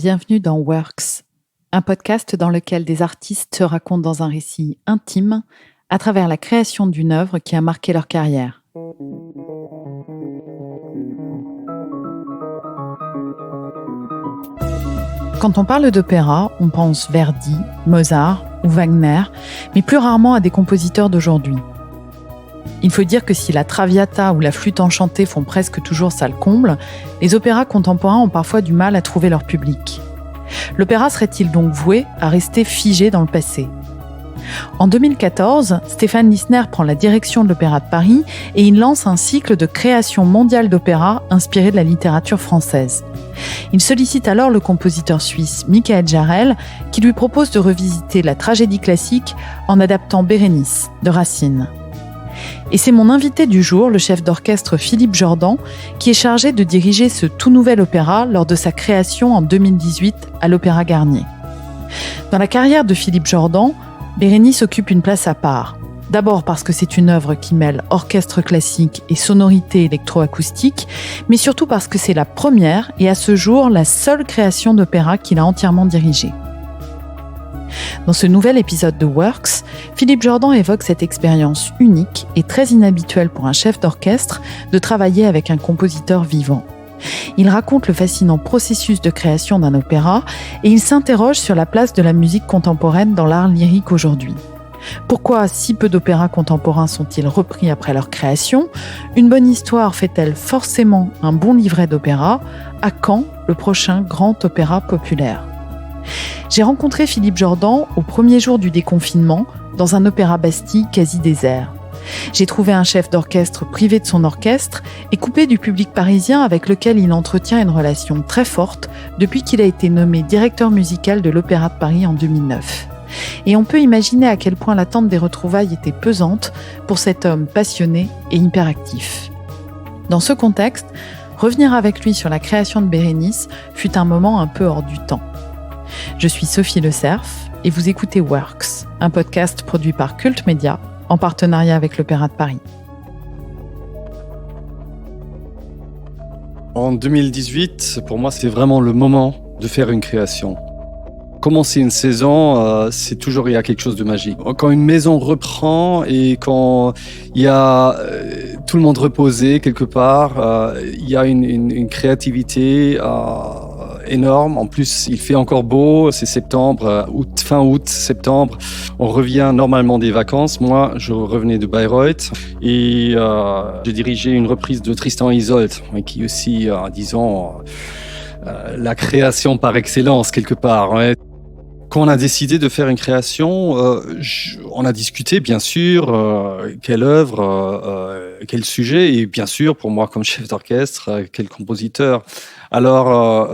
Bienvenue dans Works, un podcast dans lequel des artistes se racontent dans un récit intime à travers la création d'une œuvre qui a marqué leur carrière. Quand on parle d'opéra, on pense Verdi, Mozart ou Wagner, mais plus rarement à des compositeurs d'aujourd'hui. Il faut dire que si la Traviata ou la Flûte enchantée font presque toujours salle comble, les opéras contemporains ont parfois du mal à trouver leur public. L'opéra serait-il donc voué à rester figé dans le passé ? En 2014, Stéphane Lissner prend la direction de l'Opéra de Paris et il lance un cycle de création mondiale d'opéra inspiré de la littérature française. Il sollicite alors le compositeur suisse Michael Jarel qui lui propose de revisiter la tragédie classique en adaptant Bérénice de Racine. Et c'est mon invité du jour, le chef d'orchestre Philippe Jordan, qui est chargé de diriger ce tout nouvel opéra lors de sa création en 2018 à l'Opéra Garnier. Dans la carrière de Philippe Jordan, Bérénice occupe une place à part. D'abord parce que c'est une œuvre qui mêle orchestre classique et sonorité électroacoustique, mais surtout parce que c'est la première et à ce jour la seule création d'opéra qu'il a entièrement dirigée. Dans ce nouvel épisode de Works, Philippe Jordan évoque cette expérience unique et très inhabituelle pour un chef d'orchestre de travailler avec un compositeur vivant. Il raconte le fascinant processus de création d'un opéra et il s'interroge sur la place de la musique contemporaine dans l'art lyrique aujourd'hui. Pourquoi si peu d'opéras contemporains sont-ils repris après leur création ? Une bonne histoire fait-elle forcément un bon livret d'opéra ? À quand le prochain grand opéra populaire ? J'ai rencontré Philippe Jordan au premier jour du déconfinement dans un opéra Bastille quasi désert. J'ai trouvé un chef d'orchestre privé de son orchestre et coupé du public parisien avec lequel il entretient une relation très forte depuis qu'il a été nommé directeur musical de l'Opéra de Paris en 2009. Et on peut imaginer à quel point l'attente des retrouvailles était pesante pour cet homme passionné et hyperactif. Dans ce contexte, revenir avec lui sur la création de Bérénice fut un moment un peu hors du temps. Je suis Sophie Le Cerf et vous écoutez Works, un podcast produit par Cult Media en partenariat avec l'Opéra de Paris. En 2018, pour moi, c'est vraiment le moment de faire une création. Commencer une saison, c'est toujours il y a quelque chose de magique. Quand une maison reprend et quand il y a tout le monde reposé quelque part, il y a une créativité énorme. En plus, il fait encore beau, c'est septembre, fin août, septembre. On revient normalement des vacances. Moi, je revenais de Bayreuth et j'ai dirigé une reprise de Tristan et Isolde, qui aussi, disons, la création par excellence quelque part. Ouais. Quand on a décidé de faire une création, on a discuté bien sûr quelle œuvre, quel sujet et bien sûr pour moi comme chef d'orchestre, quel compositeur. Alors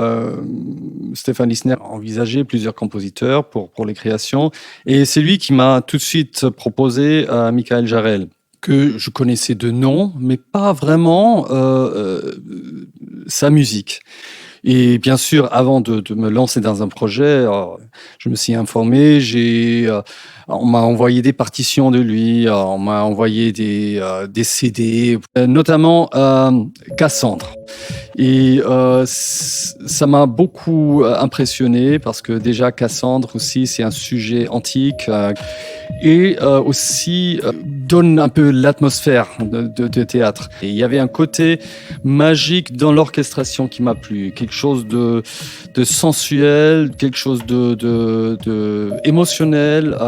Stéphane Lissner a envisagé plusieurs compositeurs pour les créations et c'est lui qui m'a tout de suite proposé Michael Jarel que je connaissais de nom mais pas vraiment sa musique. Et bien sûr, avant de me lancer dans un projet, je me suis informé, on m'a envoyé des partitions de lui, on m'a envoyé des CD, notamment Cassandre. Et ça m'a beaucoup impressionné parce que déjà Cassandre aussi, c'est un sujet antique et aussi donne un peu l'atmosphère de théâtre. Et il y avait un côté magique dans l'orchestration qui m'a plu, quelque chose de sensuel, quelque chose de émotionnel,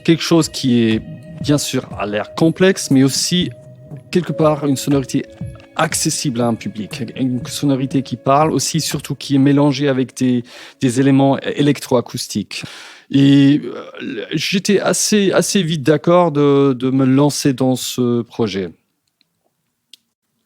quelque chose qui est bien sûr à l'air complexe, mais aussi quelque part une sonorité accessible à un public, une sonorité qui parle aussi, surtout qui est mélangée avec des éléments électroacoustiques. Et j'étais assez vite d'accord de me lancer dans ce projet.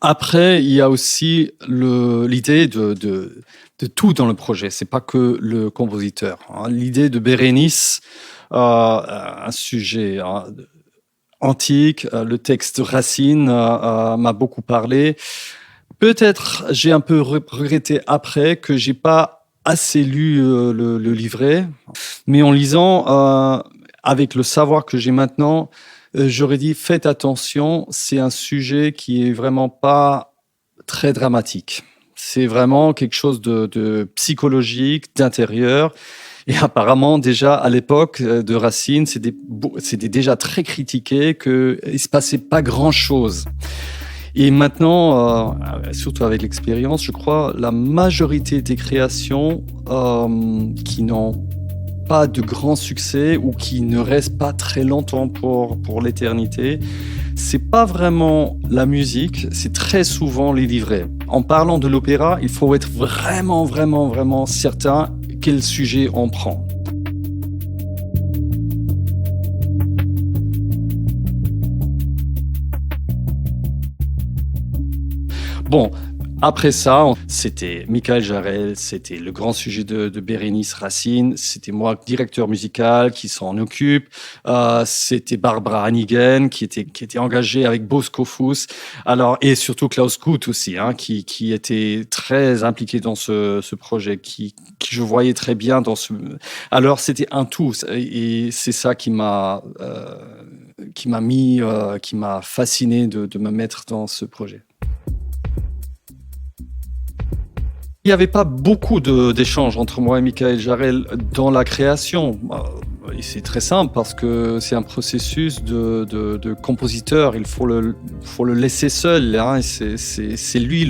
Après, il y a aussi l'idée de tout dans le projet. C'est pas que le compositeur. L'idée de Bérénice, un sujet antique, le texte Racine m'a beaucoup parlé. Peut-être j'ai un peu regretté après que j'ai pas assez lu le livret, mais en lisant, avec le savoir que j'ai maintenant, j'aurais dit faites attention, c'est un sujet qui est vraiment pas très dramatique. C'est vraiment quelque chose de psychologique, d'intérieur. Et apparemment, déjà à l'époque de Racine, c'était déjà très critiqué, qu'il ne se passait pas grand-chose. Et maintenant, surtout avec l'expérience, je crois, la majorité des créations qui n'ont pas de grand succès ou qui ne restent pas très longtemps pour l'éternité, c'est pas vraiment la musique, c'est très souvent les livrets. En parlant de l'opéra, il faut être vraiment, vraiment, vraiment certain quel sujet on prend. Bon, après ça, c'était Michael Jarel, c'était le grand sujet de Bérénice Racine, c'était moi, directeur musical, qui s'en occupe, c'était Barbara Hannigan, qui était engagée avec Bosco Fuss, alors, et surtout Klaus Guth aussi, hein, qui était très impliqué dans ce projet, qui je voyais très bien dans ce... Alors, c'était un tout, et c'est ça qui m'a fasciné de me mettre dans ce projet. Il n'y avait pas beaucoup d'échanges entre moi et Michael Jarel dans la création. Et c'est très simple parce que c'est un processus de compositeur. Il faut le laisser seul. Hein, c'est lui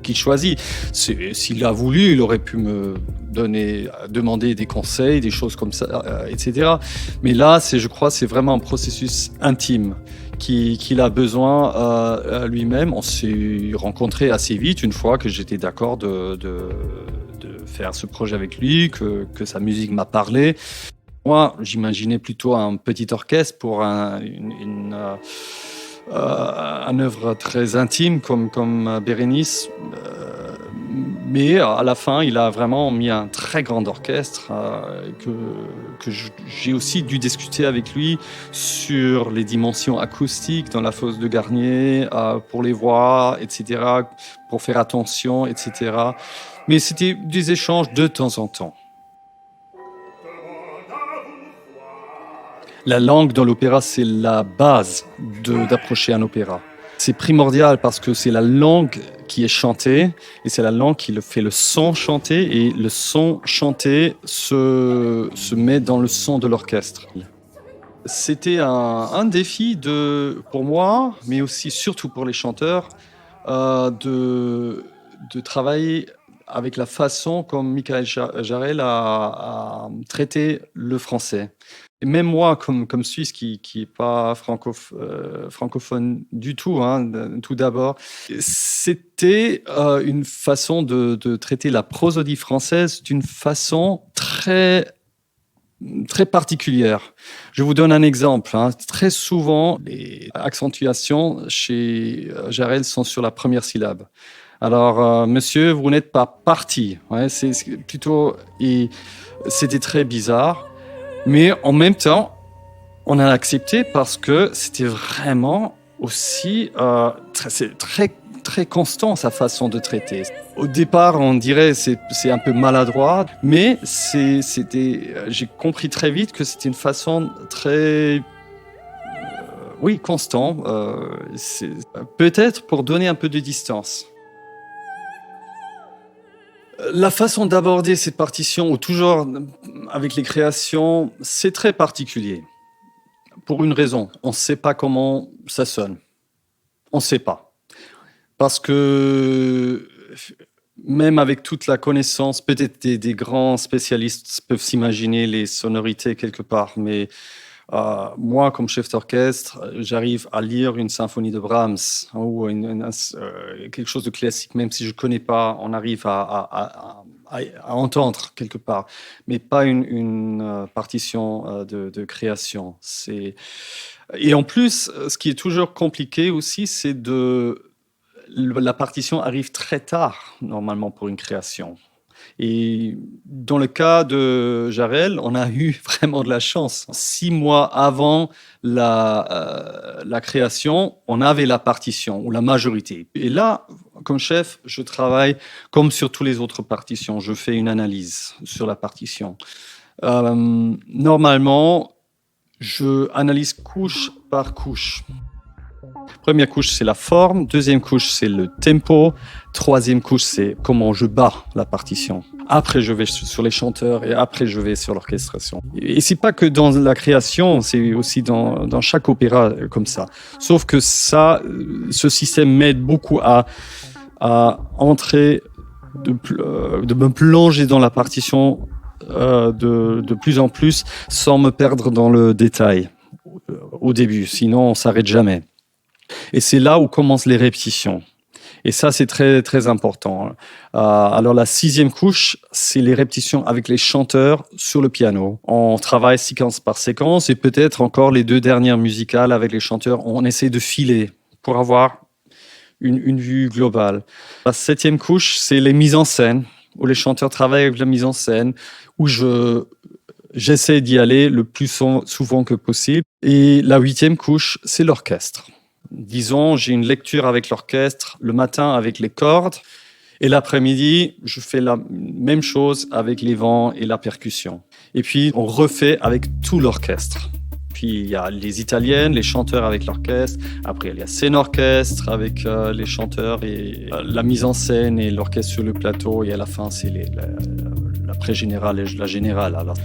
qui choisit. S'il a voulu, il aurait pu me demander des conseils, des choses comme ça, etc. Mais là, je crois, c'est vraiment un processus intime qu'il a besoin lui-même. On s'est rencontrés assez vite une fois que j'étais d'accord de faire ce projet avec lui, que sa musique m'a parlé. Moi, j'imaginais plutôt un petit orchestre pour une œuvre très intime comme Bérénice. Mais à la fin, il a vraiment mis un très grand orchestre que j'ai aussi dû discuter avec lui sur les dimensions acoustiques dans la fosse de Garnier, pour les voix, etc., pour faire attention, etc. Mais c'était des échanges de temps en temps. La langue dans l'opéra, c'est la base d'approcher un opéra. C'est primordial parce que c'est la langue qui est chantée et c'est la langue qui fait le son chanté, et le son chanté se met dans le son de l'orchestre. C'était un défi pour moi, mais aussi surtout pour les chanteurs, de travailler avec la façon comme Michael Jarel a traité le français. Et même moi, comme Suisse, qui n'est pas francophone du tout, hein, tout d'abord, c'était une façon de traiter la prosodie française d'une façon très, très particulière. Je vous donne un exemple. Hein. Très souvent, les accentuations chez Jarel sont sur la première syllabe. Alors, monsieur, vous n'êtes pas parti. Ouais, c'est plutôt... Et c'était très bizarre. Mais en même temps, on a accepté parce que c'était vraiment aussi c'est très, très constant, sa façon de traiter. Au départ, on dirait c'est un peu maladroit, mais j'ai compris très vite que c'était une façon très... oui, constant. Peut-être pour donner un peu de distance. La façon d'aborder cette partition, ou toujours avec les créations, c'est très particulier. Pour une raison, on ne sait pas comment ça sonne. On ne sait pas. Parce que même avec toute la connaissance, peut-être des grands spécialistes peuvent s'imaginer les sonorités quelque part, mais moi, comme chef d'orchestre, j'arrive à lire une symphonie de Brahms ou quelque chose de classique, même si je ne connais pas, on arrive à entendre quelque part, mais pas une partition de création. Et en plus, ce qui est toujours compliqué aussi, c'est la partition arrive très tard, normalement, pour une création. Et dans le cas de Jarel, on a eu vraiment de la chance. 6 mois avant la création, on avait la partition, ou la majorité. Et là, comme chef, je travaille comme sur toutes les autres partitions. Je fais une analyse sur la partition. Normalement, je analyse couche par couche. Première couche, c'est la forme. Deuxième couche, c'est le tempo. Troisième couche, c'est comment je bats la partition. Après, je vais sur les chanteurs et après, je vais sur l'orchestration. Et c'est pas que dans la création, c'est aussi dans chaque opéra comme ça. Sauf que ça, ce système m'aide beaucoup à entrer, de me plonger dans la partition de plus en plus sans me perdre dans le détail au début. Sinon, on s'arrête jamais. Et c'est là où commencent les répétitions. Et ça, c'est très, très important. Alors, la sixième couche, c'est les répétitions avec les chanteurs sur le piano. On travaille séquence par séquence et peut-être encore les 2 dernières musicales avec les chanteurs. On essaie de filer pour avoir une vue globale. La septième couche, c'est les mises en scène, où les chanteurs travaillent avec la mise en scène, où j'essaie d'y aller le plus souvent que possible. Et la huitième couche, c'est l'orchestre. Disons, j'ai une lecture avec l'orchestre, le matin avec les cordes, et l'après-midi, je fais la même chose avec les vents et la percussion. Et puis, on refait avec tout l'orchestre. Puis, il y a les italiennes, les chanteurs avec l'orchestre. Après, il y a scène orchestre avec les chanteurs et la mise en scène et l'orchestre sur le plateau. Et à la fin, c'est l'après-générale et la générale. Alors.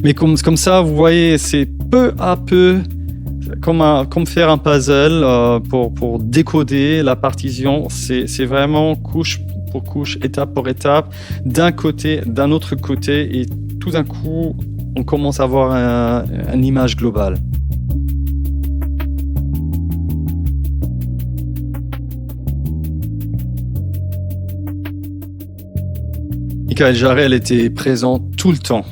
Mais comme ça, vous voyez, c'est peu à peu comme faire un puzzle pour décoder la partition. C'est vraiment couche pour couche, étape pour étape, d'un autre côté, et tout d'un coup, on commence à avoir une image globale. Michael Jarel était présent tout le temps.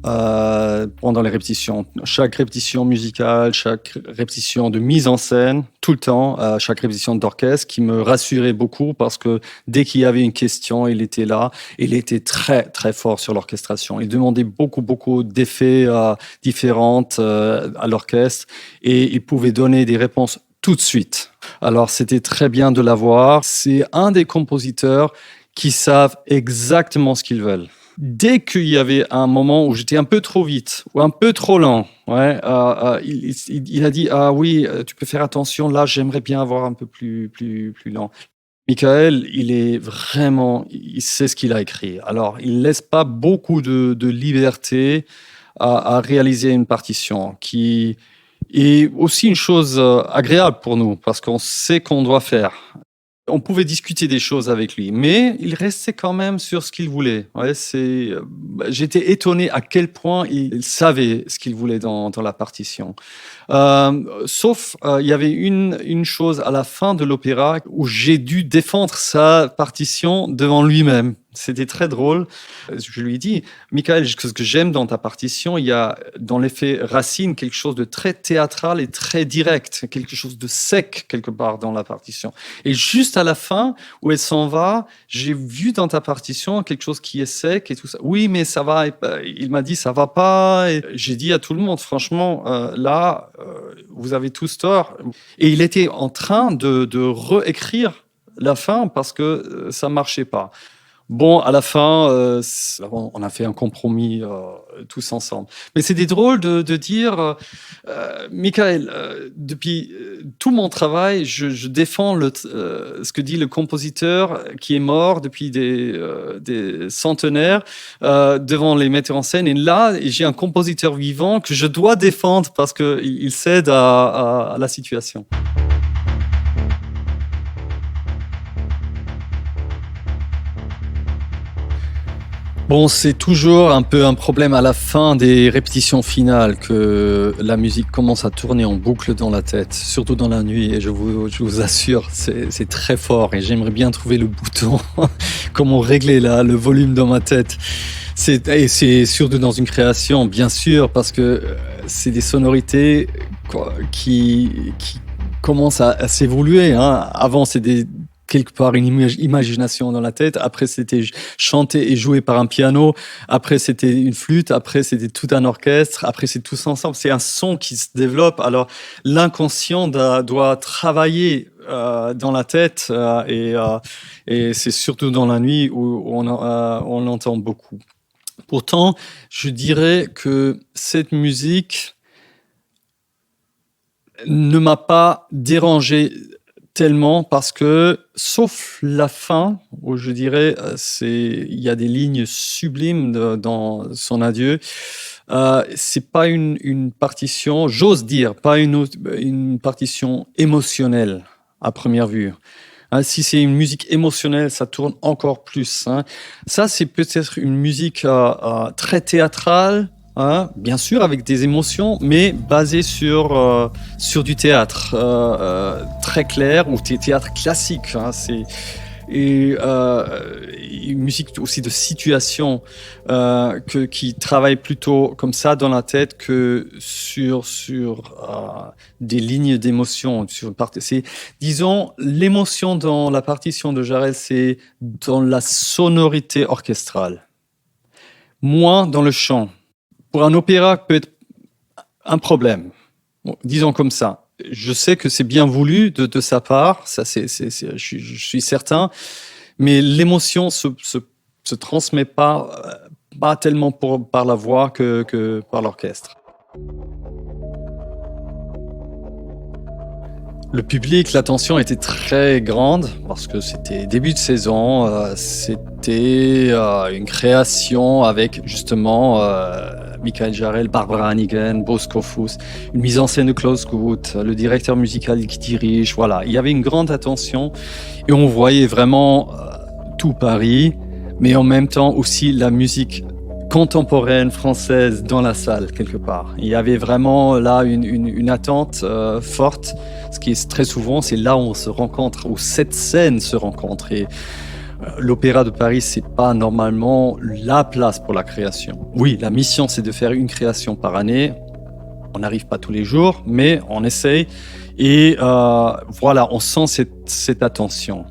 Pendant les répétitions. Chaque répétition musicale, chaque répétition de mise en scène, tout le temps, chaque répétition d'orchestre, qui me rassurait beaucoup parce que dès qu'il y avait une question, il était là. Il était très, très fort sur l'orchestration. Il demandait beaucoup d'effets différents à l'orchestre et il pouvait donner des réponses tout de suite. Alors, c'était très bien de l'avoir. C'est un des compositeurs qui savent exactement ce qu'ils veulent. Dès qu'il y avait un moment où j'étais un peu trop vite ou un peu trop lent, il a dit « Ah oui, tu peux faire attention, là j'aimerais bien avoir un peu plus lent ». Michael, il sait ce qu'il a écrit. Alors, il ne laisse pas beaucoup de liberté à réaliser une partition qui est aussi une chose agréable pour nous parce qu'on sait qu'on doit faire. On pouvait discuter des choses avec lui, mais il restait quand même sur ce qu'il voulait. J'étais étonné à quel point il savait ce qu'il voulait dans la partition. Sauf, il y avait une chose à la fin de l'opéra où j'ai dû défendre sa partition devant lui-même. C'était très drôle. Je lui ai dit, Michael, ce que j'aime dans ta partition, il y a dans l'effet Racine quelque chose de très théâtral et très direct, quelque chose de sec quelque part dans la partition. Et juste à la fin, où elle s'en va, j'ai vu dans ta partition quelque chose qui est sec et tout ça. Oui, mais ça va. Il m'a dit, ça va pas. Et j'ai dit à tout le monde, franchement, vous avez tous tort. Et il était en train de réécrire la fin parce que ça marchait pas. Bon, à la fin, on a fait un compromis tous ensemble. Mais c'était drôle de dire, Michael, depuis tout mon travail, je défends ce que dit le compositeur qui est mort depuis des centenaires devant les metteurs en scène. Et là, j'ai un compositeur vivant que je dois défendre parce qu'il cède à la situation. Bon, c'est toujours un peu un problème à la fin des répétitions finales que la musique commence à tourner en boucle dans la tête, surtout dans la nuit. Et je vous assure, c'est très fort. Et j'aimerais bien trouver le bouton, comment régler là le volume dans ma tête. Et c'est surtout dans une création, bien sûr, parce que c'est des sonorités qui commencent à s'évoluer. Avant, c'est quelque part une imagination dans la tête. Après, c'était chanté et joué par un piano. Après, c'était une flûte. Après, c'était tout un orchestre. Après, c'est tous ensemble. C'est un son qui se développe. Alors, l'inconscient doit travailler dans la tête et c'est surtout dans la nuit où on l'entend beaucoup. Pourtant, je dirais que cette musique, ne m'a pas dérangé tellement parce que, sauf la fin, où je dirais, il y a des lignes sublimes dans son adieu. C'est pas une partition, j'ose dire, pas une partition émotionnelle à première vue. Hein, si c'est une musique émotionnelle, ça tourne encore plus. Hein. Ça, c'est peut-être une musique très théâtrale, hein, bien sûr avec des émotions, mais basée sur du théâtre très clair ou théâtre classique. Hein, et une musique aussi de situation qui travaille plutôt comme ça dans la tête que sur des lignes d'émotion. Disons, l'émotion dans la partition de Jarel, c'est dans la sonorité orchestrale, moins dans le chant. Pour un opéra, peut être un problème, bon, disons comme ça. Je sais que c'est bien voulu de sa part, ça je suis certain, mais l'émotion se transmet pas tellement par la voix que par l'orchestre. Le public, l'attention était très grande parce que c'était début de saison, c'était une création avec justement Michael Jarel, Barbara Hannigan, Bo Skofus, une mise en scène de Klaus Guth, le directeur musical qui dirige, voilà. Il y avait une grande attention et on voyait vraiment tout Paris, mais en même temps aussi la musique contemporaine française dans la salle, quelque part. Il y avait vraiment là une attente forte. Ce qui est très souvent, c'est là où on se rencontre, où cette scène se rencontre. Et l'Opéra de Paris, c'est pas normalement la place pour la création. Oui, la mission, c'est de faire une création par année. On n'arrive pas tous les jours, mais on essaye. Et voilà, on sent cette attention.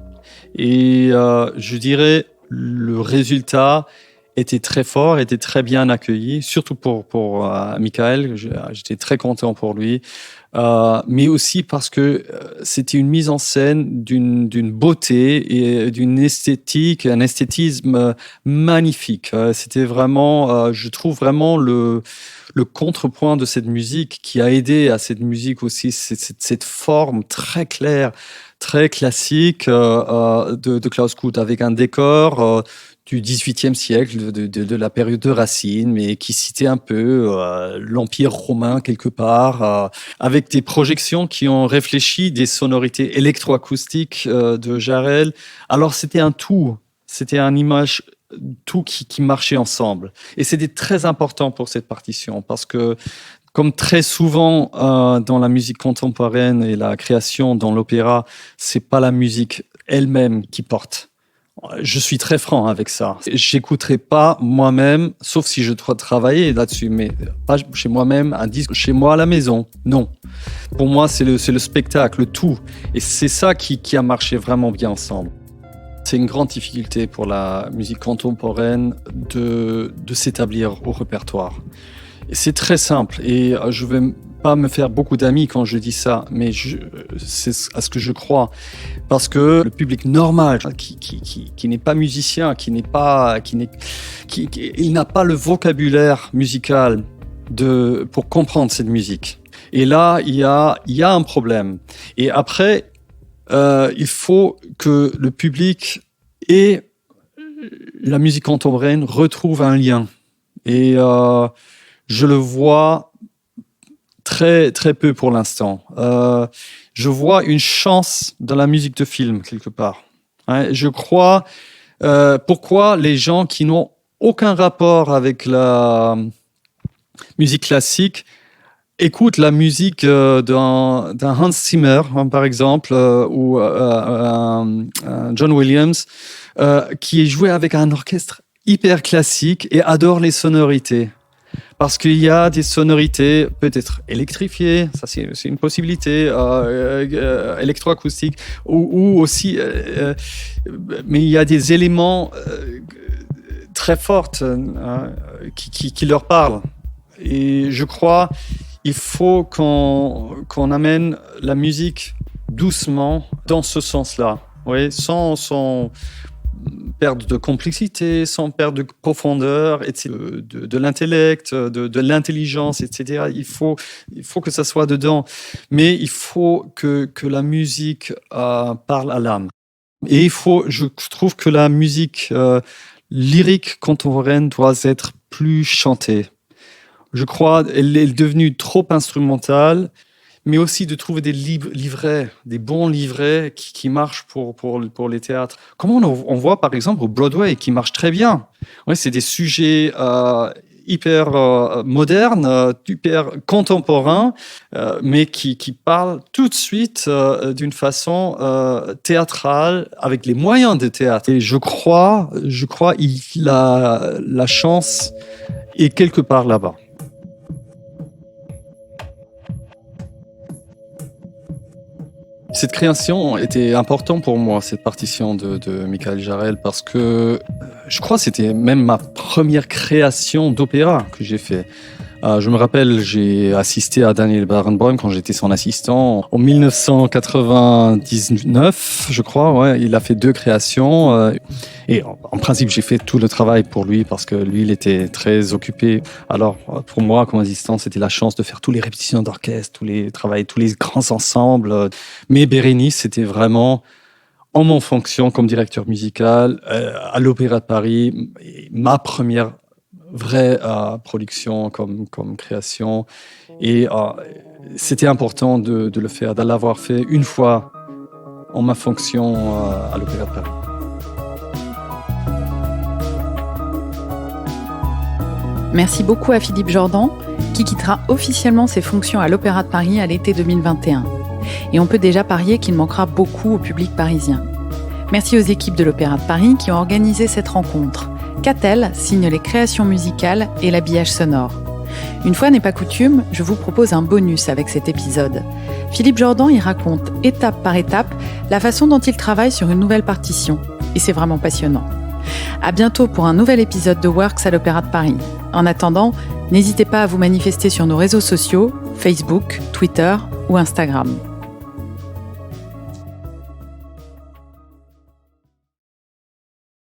Et je dirais, le résultat était très fort, était très bien accueilli, surtout pour Michael. J'étais très content pour lui, mais aussi parce que c'était une mise en scène d'une beauté et d'une esthétique, un esthétisme magnifique. C'était vraiment, je trouve vraiment le contrepoint de cette musique qui a aidé à cette musique aussi, cette forme très claire, très classique de Klaus Guth, avec un décor du XVIIIe siècle, de la période de Racine, mais qui citait un peu l'Empire romain quelque part, avec des projections qui ont réfléchi des sonorités électroacoustiques de Jarel. Alors c'était un tout, c'était une image tout qui marchait ensemble. Et c'était très important pour cette partition, parce que comme très souvent dans la musique contemporaine et la création dans l'opéra, c'est pas la musique elle-même qui porte. Je suis très franc avec ça. J'écouterai pas moi-même, sauf si je dois travailler là-dessus, mais pas chez moi-même, un disque chez moi à la maison. Non. Pour moi, c'est le spectacle, le tout. Et c'est ça qui a marché vraiment bien ensemble. C'est une grande difficulté pour la musique contemporaine de s'établir au répertoire. Et c'est très simple. Et je vais pas me faire beaucoup d'amis quand je dis ça, mais c'est à ce que je crois. Parce que le public normal, qui n'est pas musicien, il n'a pas le vocabulaire musical pour comprendre cette musique. Et là, il y a un problème. Et après, il faut que le public et la musique contemporaine retrouvent un lien. Et je le vois très, très peu pour l'instant. Je vois une chance dans la musique de film, quelque part. Hein, je crois pourquoi les gens qui n'ont aucun rapport avec la musique classique écoutent la musique d'un Hans Zimmer, hein, par exemple, ou John Williams, qui est joué avec un orchestre hyper classique et adore les sonorités. Parce qu'il y a des sonorités peut-être électrifiées, ça c'est une possibilité, électroacoustiques, ou aussi, mais il y a des éléments très forts qui leur parlent. Et je crois il faut qu'on amène la musique doucement dans ce sens-là, oui, sans perdre de complexité, sans perdre de profondeur, etc., de l'intellect, de l'intelligence, etc. Il faut que ça soit dedans. Mais il faut que la musique parle à l'âme. Et je trouve que la musique lyrique contemporaine doit être plus chantée. Je crois qu'elle est devenue trop instrumentale, mais aussi de trouver des livrets, des bons livrets qui marchent pour les théâtres. Comment on voit par exemple au Broadway qui marche très bien. Ouais, c'est des sujets hyper modernes, hyper contemporains, mais qui parlent tout de suite d'une façon théâtrale, avec les moyens de théâtre. Et je crois la chance est quelque part là-bas. Cette création était importante pour moi, cette partition de Michael Jarel, parce que je crois que c'était même ma première création d'opéra que j'ai fait. Je me rappelle, j'ai assisté à Daniel Barenboim quand j'étais son assistant en 1999, je crois. Ouais, il a fait 2 créations. Et en principe, j'ai fait tout le travail pour lui parce que lui, il était très occupé. Alors, pour moi, comme assistant, c'était la chance de faire toutes les répétitions d'orchestre, tous les grands ensembles. Mais Bérénice, c'était vraiment en mon fonction comme directeur musical à l'Opéra de Paris, ma première vraie production comme création. Et c'était important de le faire, de l'avoir fait une fois en ma fonction à l'Opéra de Paris. Merci beaucoup à Philippe Jordan, qui quittera officiellement ses fonctions à l'Opéra de Paris à l'été 2021. Et on peut déjà parier qu'il manquera beaucoup au public parisien. Merci aux équipes de l'Opéra de Paris qui ont organisé cette rencontre. Catel signe les créations musicales et l'habillage sonore. Une fois n'est pas coutume, je vous propose un bonus avec cet épisode. Philippe Jordan y raconte étape par étape la façon dont il travaille sur une nouvelle partition. Et c'est vraiment passionnant. À bientôt pour un nouvel épisode de Works à l'Opéra de Paris. En attendant, n'hésitez pas à vous manifester sur nos réseaux sociaux, Facebook, Twitter ou Instagram.